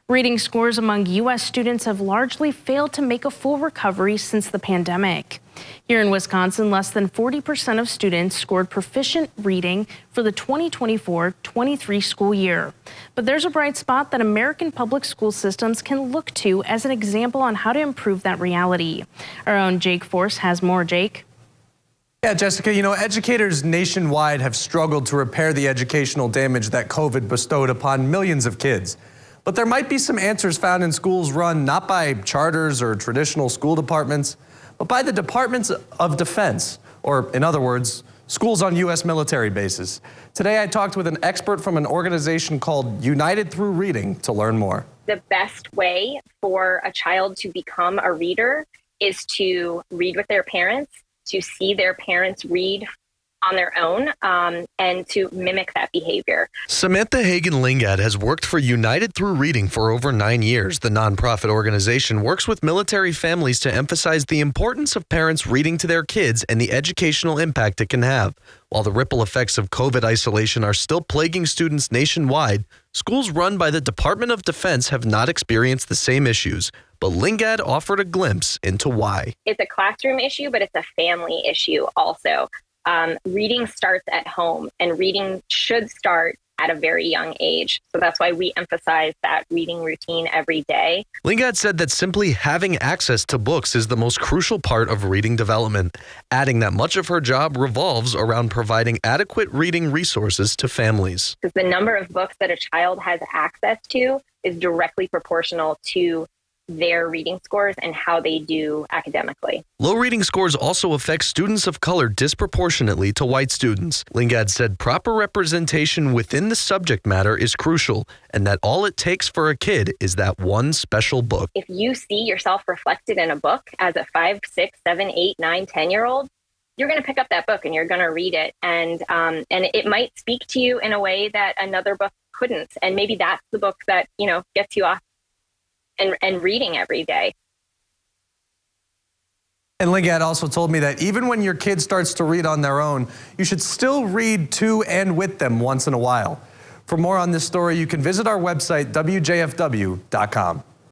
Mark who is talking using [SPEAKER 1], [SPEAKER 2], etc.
[SPEAKER 1] Reading scores among U.S. students have largely failed to make a full recovery since the pandemic. Here in Wisconsin, less than 40% of students scored proficient reading for the 2024-23 school year. But there's a bright spot that American public school systems can look to as an example on how to improve that reality. Our own Jake Force has more. Jake?
[SPEAKER 2] Yeah, Jessica, educators nationwide have struggled to repair the educational damage that COVID bestowed upon millions of kids. But there might be some answers found in schools run not by charters or traditional school departments, but by the Departments of Defense, or in other words, schools on U.S. military bases. Today I talked with an expert from an organization called United Through Reading to learn more.
[SPEAKER 3] The best way for a child to become a reader is to read with their parents, to see their parents read on their own, and to mimic that behavior.
[SPEAKER 4] Samantha Hagen-Lingad has worked for United Through Reading for over 9 years. The nonprofit organization works with military families to emphasize the importance of parents reading to their kids and the educational impact it can have. While the ripple effects of COVID isolation are still plaguing students nationwide, schools run by the Department of Defense have not experienced the same issues. But Lingad offered a glimpse into why.
[SPEAKER 3] It's a classroom issue, but it's a family issue also. Reading starts at home, and reading should start at a very young age. So that's why we emphasize that reading routine every day.
[SPEAKER 4] Lingad said that simply having access to books is the most crucial part of reading development, adding that much of her job revolves around providing adequate reading resources to families.
[SPEAKER 3] Because the number of books that a child has access to is directly proportional to their reading scores and how they do academically.
[SPEAKER 4] Low reading scores also affect students of color disproportionately to white students. Lingad said proper representation within the subject matter is crucial, and that all it takes for a kid is that one special book.
[SPEAKER 3] If you see yourself reflected in a book as a 5, 6, 7, 8, 9, 10-year-old, you're going to pick up that book and you're going to read it. And it might speak to you in a way that another book couldn't. And maybe that's the book that, gets you off and reading every day.
[SPEAKER 2] And Lingad also told me that even when your kid starts to read on their own, you should still read to and with them once in a while. For more on this story, you can visit our website, WJFW.com.